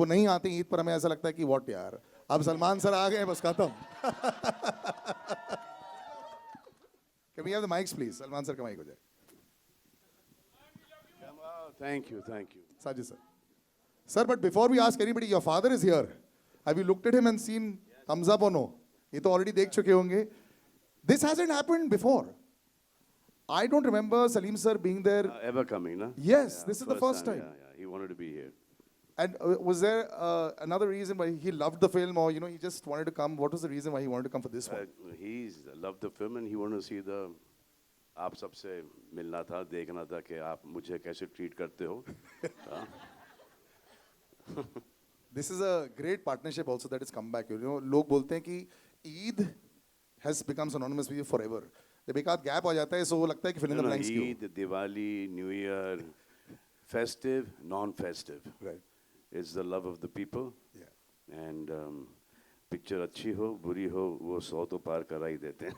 वो नहीं आते ईद पर हमें ऐसा लगता है कि व्हाट यार, अब सलमान सर आ गए बस खत्म. Can we have the mics please? Salman sir का माइक हो जाए. Thank you. Sajid sir. Sir, but before we ask anybody, your father is here. Have you looked at him and seen thumbs up or no? ये तो already देख चुके होंगे. This hasn't happened before. I don't remember Salim sir being there. Ever coming, na? Yes, this is the first time. Yeah, he wanted to be here. And was there another reason why he loved the film, or he just wanted to come? What was the reason why he wanted to come for this one? He loved the film and he wanted to see the. आप सबसे मिलना था, देखना था कि आप मुझे कैसे ट्रीट करते हो. This is a great partnership also that has come back. लोग बोलते हैं कि Eid has become synonymous with you forever. जब एक आध गैप आ जाता है, so वो लगता है कि fill in the blanks क्यों? Eid, Diwali, New Year, festive, non-festive. Right. It's the love of the people. Yeah. And picture अच्छी हो, बुरी हो, वो 100 तो पार करा ही देते हैं.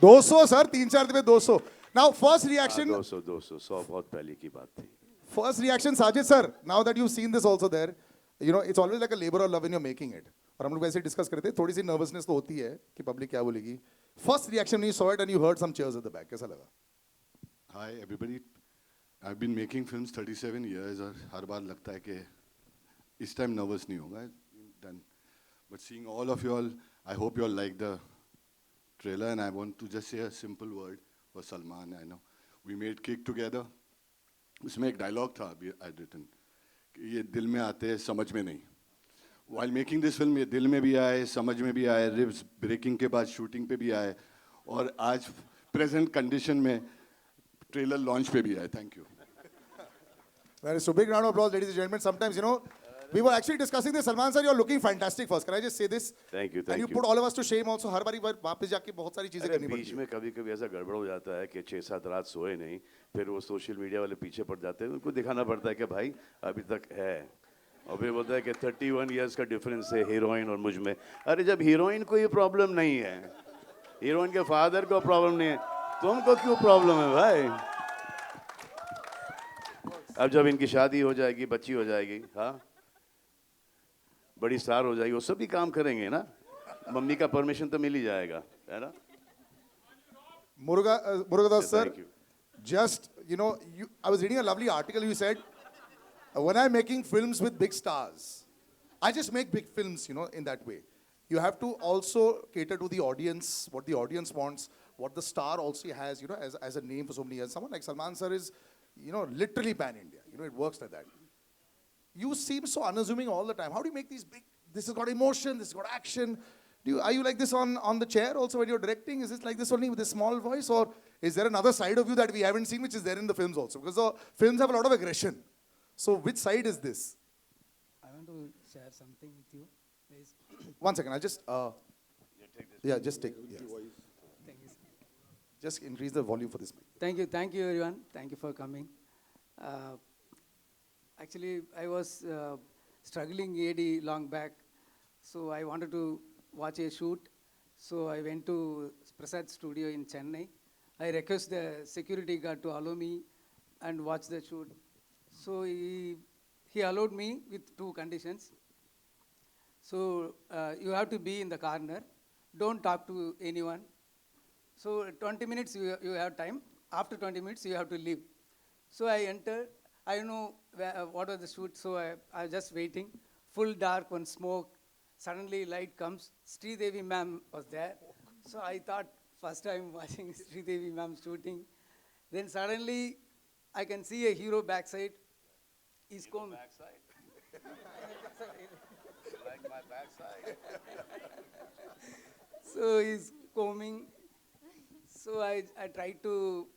200 सर, 3-4 दिन में 200. Now first reaction. 200 100 बहुत पहले की बात थी. First reaction, Sajid sir. Now that you've seen this also there, it's always like a labor of love when you're making it. और हम लोग वैसे डिस्कस करते हैं, थोड़ी सी नर्वसनेस तो होती है कि पब्लिक क्या बोलेगी. First reaction when you saw it and you heard some cheers at the back, कैसा लगा? Hi everybody. I've been making films 37 years और हर बार लगता है कि इस time nervous नहीं होगा. Done. But seeing all of you all, I hope you all like the trailer and I want to just say a simple word for Salman. I know we made Kick together. उसमें एक dialogue था अभी I'd written कि ये दिल में आते हैं समझ में नहीं. While making this film ये दिल में भी आए, समझ में भी आए, ribs breaking के बाद shooting पे भी आए और आज present condition में trailer launch पे भी आए. Thank you. Well, so big round of applause, ladies and gentlemen. Sometimes, we were actually discussing this. Salman sir, you're looking fantastic first. Can I just say this? Thank you. And you put all of us to shame also. हर बारी वापस जाके बहुत सारी चीजें करनी पड़ती बीच में कभी-कभी ऐसा गड़बड़ हो जाता है कि 6-7 रात सोए नहीं, फिर वो सोशल मीडिया वाले पीछे पड़ जाते हैं, उनको दिखाना पड़ता है कि भाई अभी तक है. और फिर बोलता है कि 31 इयर्स का डिफरेंस है हीरोइन और मुझ में. अरे जब हीरोइन को ये प्रॉब्लम नहीं है, हीरोइन के फादर को प्रॉब्लम नहीं है, तुमको क्यों प्रॉब्लम है भाई? अब जब इनकी शादी हो जाएगी, बच्ची हो जाएगी, हाँ, बड़ी स्टार हो जाएगी, वो सब भी काम करेंगे ना. मम्मी का परमिशन तो मिल ही जाएगा, है ना? Murugadas sir, Thank you. just, I was reading a lovely article. You said, when I'm making films with big stars, I just make big films, in that way. You have to also cater to the audience, what the audience wants, what the star also has, as a name for so many years. Someone like Salman sir is, literally pan-India. It works like that. You seem so unassuming all the time. How do you make this has got emotion, this has got action. Are you like this on the chair also when you're directing? Is it like this only with a small voice, or is there another side of you that we haven't seen which is there in the films also? Because the films have a lot of aggression. So which side is this? I want to share something with you, please. 1 second, I'll just, yeah, just take, yeah. Thank you. Just increase the volume for this mic. Thank you everyone. Thank you for coming. Actually, I was struggling AD long back, so I wanted to watch a shoot. So I went to Prasad Studio in Chennai. I request the security guard to allow me and watch the shoot. So he allowed me with 2 conditions. So you have to be in the corner. Don't talk to anyone. So 20 minutes you have time. After 20 minutes you have to leave. So I entered. I know what was the shoot, so I was just waiting. Full dark, one smoke. Suddenly light comes. Sridevi ma'am was there. So I thought first time watching Sridevi ma'am shooting. Then suddenly I can see a hero backside. He's coming. Backside. You like my backside? So he's combing. So I tried to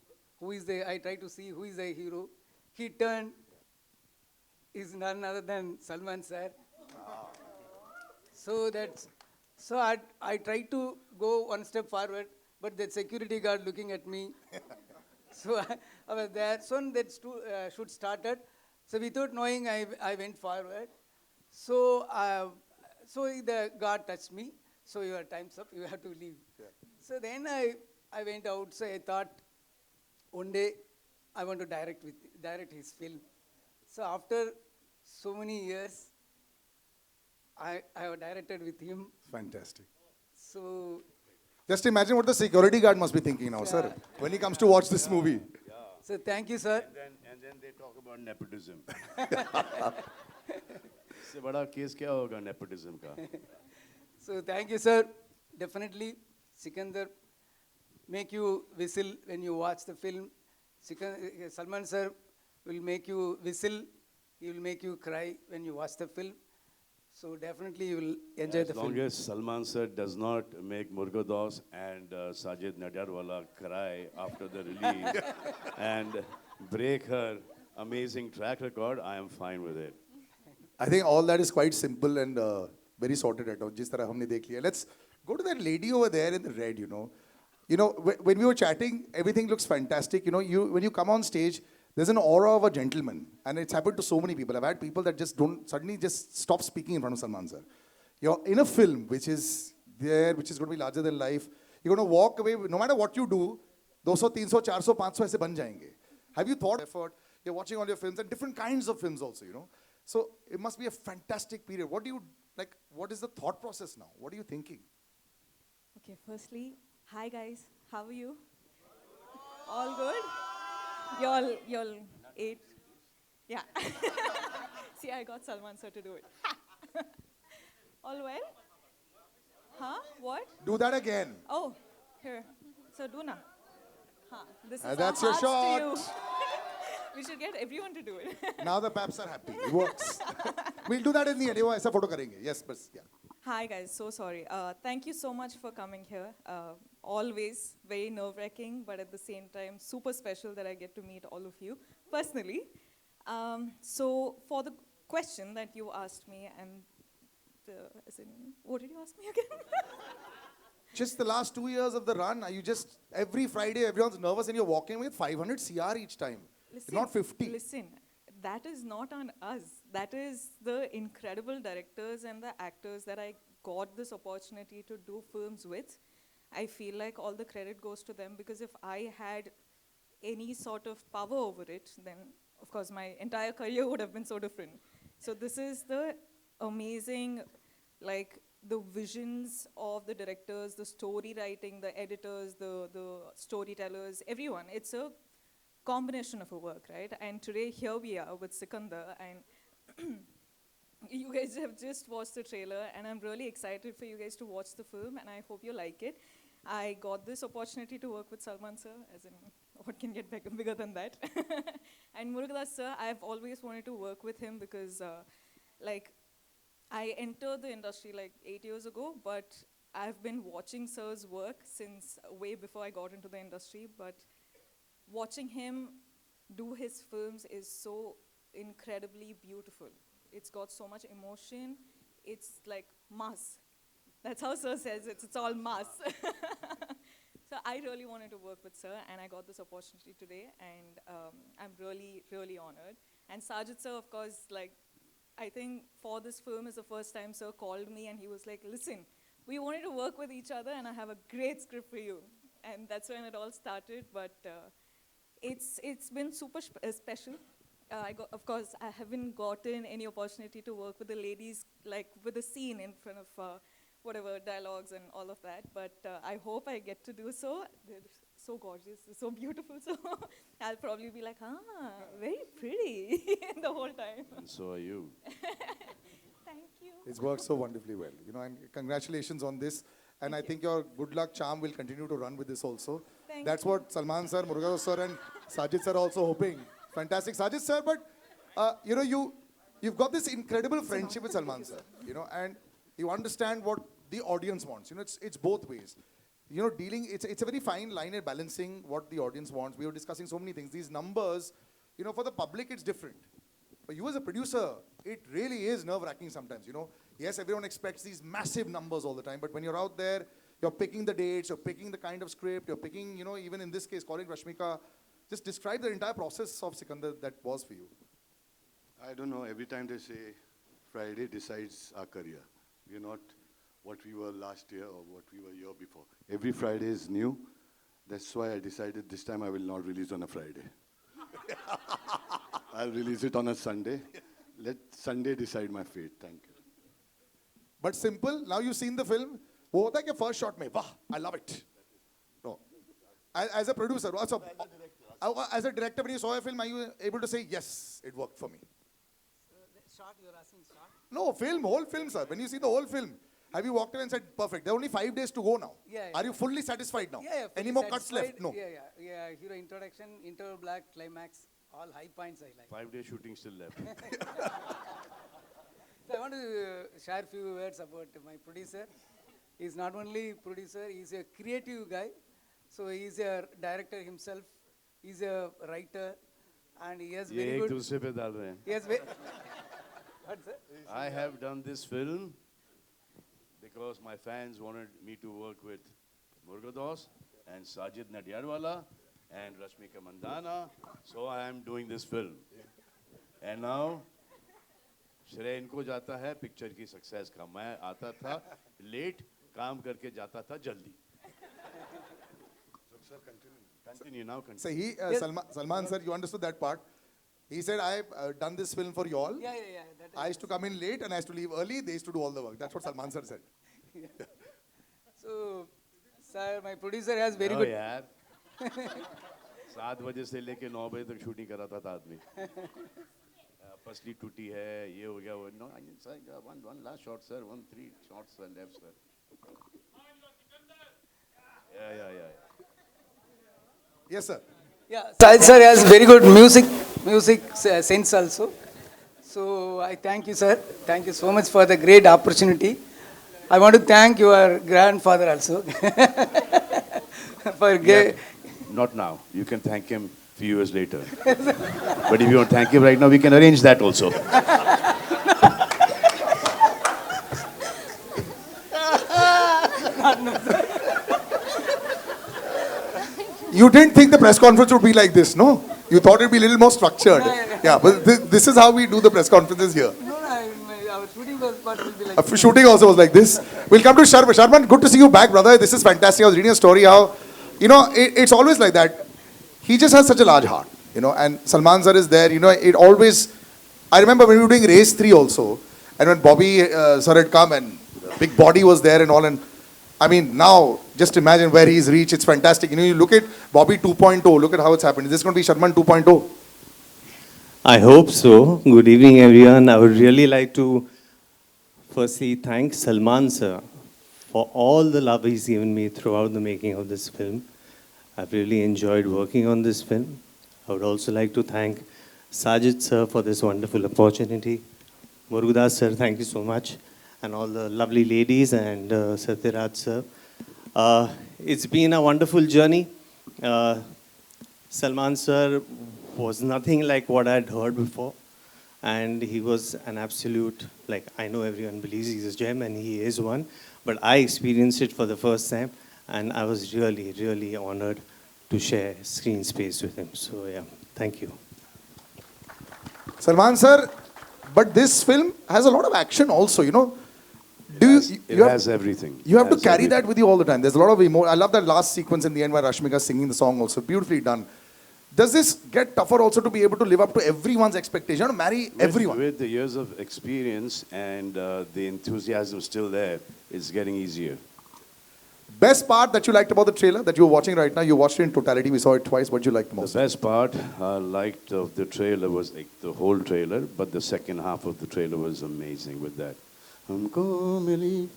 see who is the hero. He turned. Is none other than Salman sir. So I tried to go one step forward, but the security guard looking at me. So I was there. So that shoot started. So without knowing, I went forward. So the guard touched me. So your time's up. You have to leave. Yeah. So then I went out. So I thought one day I want to direct his film. So after so many years, I have directed with him. Fantastic. So Just imagine what the security guard must be thinking now, sir, when he comes to watch this movie. so thank you, sir. And then they talk about nepotism. इससे बड़ा case क्या होगा nepotism का? So thank you, sir. Definitely, Sikandar make you whistle when you watch the film. Salman sir will make you whistle. He will make you cry when you watch the film. So definitely you will enjoy the As long film. as Salman sir does not make Murgados and Sajid Nadyarwala cry after the release and break her amazing track record, I am fine with it. I think all that is quite simple and very sorted out. जिस तरह हमने देख लिया. Let's go to that lady over there in the red, you know. When we were chatting, everything looks fantastic. When you come on stage, there's an aura of a gentleman. And it's happened to so many people. I've had people that just suddenly stop speaking in front of Salman sir. You're in a film which is there, which is going to be larger than life. You're going to walk away, no matter what you do, 200, 300, 400, 500 ऐसे बन जाएंगे. Have you thought effort? You're watching all your films and different kinds of films also, So it must be a fantastic period. What is the thought process now? What are you thinking? Okay, firstly, hi guys, how are you? All good? Y'all ate? Yeah. See, I got Salman sir to do it. All well? Huh? What? Do that again. Oh, here. So do na. Huh. This is our That's your hearts to you. We should get everyone to do it. Now the paps are happy. It works. We'll do that in the end. वो ऐसा photo करेंगे. Yes, but yeah. Hi guys, so sorry. Thank you so much for coming here. Always very nerve-wracking, but at the same time super special that I get to meet all of you personally. So for the question that you asked me, and what did you ask me again? Just the last 2 years of the run, are you just every Friday everyone's nervous and you're walking with 500 CR each time? Not 50. Listen, that is not on us. That is the incredible directors and the actors that I got this opportunity to do films with. I feel like all the credit goes to them, because if I had any sort of power over it, then of course my entire career would have been so different. So this is the amazing, the visions of the directors, the story writing, the editors, the storytellers, everyone. It's a combination of a work, right? And today here we are with Sikandar, and you guys have just watched the trailer, and I'm really excited for you guys to watch the film, and I hope you like it. I got this opportunity to work with Salman sir, as in, what can get bigger than that? And Murugadas sir, I've always wanted to work with him because, I entered the industry like 8 years ago, but I've been watching Sir's work since way before I got into the industry. But watching him do his films is so incredibly beautiful. It's got so much emotion. It's like mass. That's how Sir says it. It's all mass. So I really wanted to work with Sir, and I got this opportunity today, and I'm really, really honored. And Sajid Sir, of course, like, I think for this film is the first time Sir called me, and he was like, listen, we wanted to work with each other, and I have a great script for you. And that's when it all started, but it's been super special. Of course, I haven't gotten any opportunity to work with the ladies, like with the scene in front of whatever dialogues and all of that. But I hope I get to do so. They're so gorgeous, they're so beautiful. So I'll probably be like, very pretty the whole time. And so are you. Thank you. It's worked so wonderfully well, you know, and congratulations on this. And I think your good luck charm will continue to run with this also. Thank That's what Salman sir, Murugadoss sir, and Sajid sir are also hoping. Fantastic, Sajid sir. But you know, you've got this incredible friendship with Salman sir, you know, and you understand what the audience wants. You know, it's both ways. You know, it's a very fine line at balancing what the audience wants. We were discussing so many things. These numbers, you know, for the public it's different. For you as a producer, it really is nerve-wracking sometimes, you know. Yes, everyone expects these massive numbers all the time, but when you're out there, you're picking the dates, you're picking the kind of script, you're picking, you know, even in this case, calling Rashmika. Just describe the entire process of Sikandar that was for you. I don't know, every time they say Friday decides our career. We're not what we were last year or what we were year before. Every Friday is new. That's why I decided this time I will not release on a Friday. I'll release it on a Sunday. Let Sunday decide my fate. Thank you. But simple, now you've seen the film, वो होता है कि first shot में, वाह, I love it. No. As a producer, also, as a director, when you saw a film, are you able to say, yes, it worked for me? Short, you're asking short? No, whole film, sir. When you see the whole film, have you walked in and said, perfect, there are only 5 days to go now? Yeah, yeah. Are you fully satisfied now? Yeah, Any fully more cuts satisfied. left? No. Yeah. Hero introduction, interval black, climax, all high points I like. 5 day shooting still left. So I want to share a few words about my producer. He's not only producer, he's a creative guy. So he's a director himself. He's a writer, and he has ये very एक good. दूसरे पे डाल रहे हैं. He has very. What, sir? I have done this film because my fans wanted me to work with Murugadoss and Sajid Nadiadwala and Rashmika Mandana. So I am doing this film. And now, श्रेय इनको जाता है picture की success का. मैं आता था late, काम करके जाता था जल्दी. Continue now. Continue. So he, Yes. Salman sir, you understood that part. He said, I've done this film for you all. Yeah. That I used to come in late and I used to leave early. They used to do all the work. That's what Salman sir said. So, sir, my producer has very Oh good. यार 7 बजे से लेके 9 बजे तक shooting कराता था आदमी. पसली टूटी है, ये हो गया वो. No, one last shot, sir. 3 shots left, sir. Yeah. Yes, sir. Yeah, Sahil sir has very good music sense also. So I thank you, sir. Thank you so much for the great opportunity. I want to thank your grandfather also for Yeah. Not now. You can thank him few years later. But if you want to thank him right now, we can arrange that also. You didn't think the press conference would be like this, no? You thought it'd be a little more structured. Yeah, but this is how we do the press conferences here. our shooting was part will be like Shooting also was like this. We'll come to Sharman. Sharman, good to see you back, brother. This is fantastic. I was reading a story how, you know, it's always like that. He just has such a large heart, you know, and Salman sir is there, you know, it always, I remember when we were doing Race 3 also, and when Bobby sir had come and big body was there and all, and I mean, now, just imagine where he's reached, it's fantastic. You know, you look at Bobby 2.0, look at how it's happened. Is this going to be Sharman 2.0? I hope so. Good evening, everyone. I would really like to firstly thank Salman sir for all the love he's given me throughout the making of this film. I've really enjoyed working on this film. I would also like to thank Sajid sir for this wonderful opportunity. Murugadas sir, thank you so much. And all the lovely ladies and Satyaraj sir. It's been a wonderful journey. Salman sir was nothing like what I'd heard before. And he was an absolute, like, I know everyone believes he's a gem and he is one, but I experienced it for the first time and I was really, really honored to share screen space with him. So, yeah, thank you. Salman sir, but this film has a lot of action also, you know. It has everything. You have to Has carry everything. that with you all the time. There's a lot of emotion. I love that last sequence in the end where Rashmika is singing the song also. Beautifully done. Does this get tougher also to be able to live up to everyone's expectation, to marry everyone? With the years of experience and the enthusiasm still there, it's getting easier. Best part that you liked about the trailer that you're watching right now, you watched it in totality, we saw it twice, what did you like the most? The best part I liked of the trailer was like the whole trailer, but the second half of the trailer was amazing with that. Humko mili.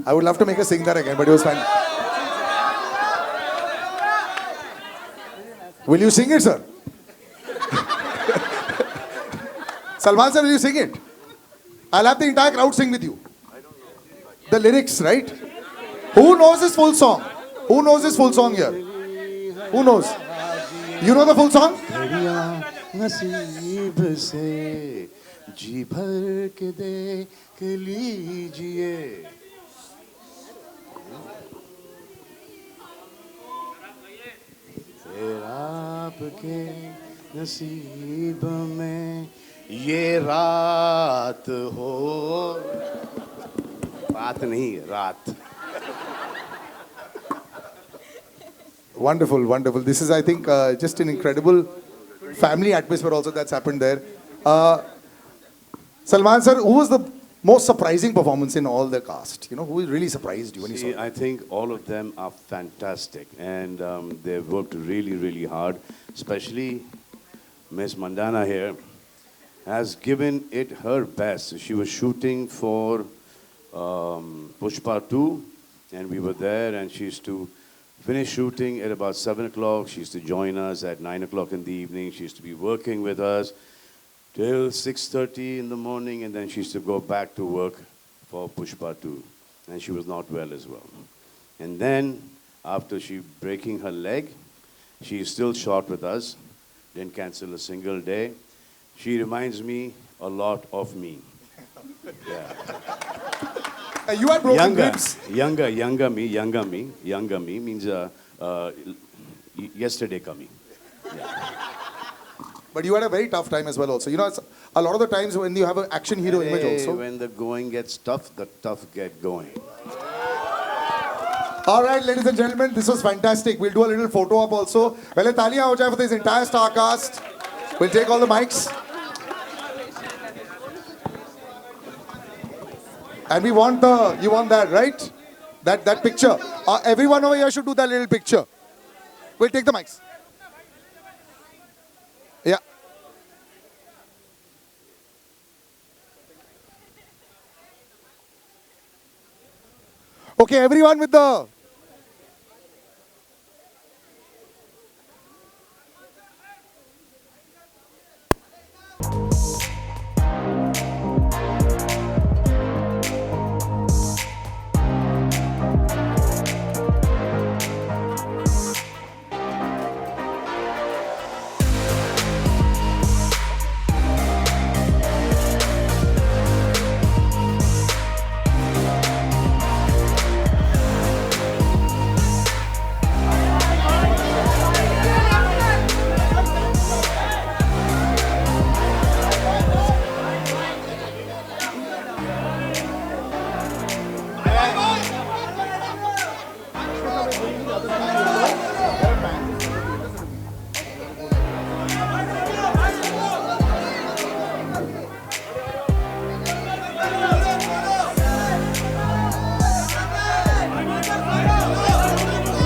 I would love to make her sing that again, but it was fine. Will you sing it, sir? Salman sir, will you sing it? I'll have the entire crowd sing with you. The lyrics, right? Who knows his full song? Who knows his full song here? Who knows? You know the full song? घड़ियां नसीब से जी भर के देख लीजिए फिर आपके नसीब में ये रात हो रात नहीं रात Wonderful, wonderful. This is, I think, just an incredible family atmosphere also that's happened there. Salman sir, who was the most surprising performance in all the cast? You know, who really surprised you when you saw See, it? I think all of them are fantastic and they've worked really, really hard. Especially Miss Mandana here has given it her best. She was shooting for Pushpa 2 and we were there and she used to finish shooting at about 7 o'clock. She used to join us at 9 o'clock in the evening. She used to be working with us till 6:30 in the morning and then she used to go back to work for Pushpa 2. And she was not well as well. And then after she breaking her leg, she is still short with us, didn't cancel a single day. She reminds me a lot of me. You had broken ribs. Younger me means yesterday coming. But you had a very tough time as well also. You know, it's a lot of the times when you have an action hero image also. When the going gets tough, the tough get going. All right, ladies and gentlemen, this was fantastic. We'll do a little photo op also. Pehle taaliyan ho jaye for this entire star cast. We'll take all the mics. And we want you want that, right? That picture. Everyone over here should do that little picture. We'll take the mics. Yeah. Okay, everyone with the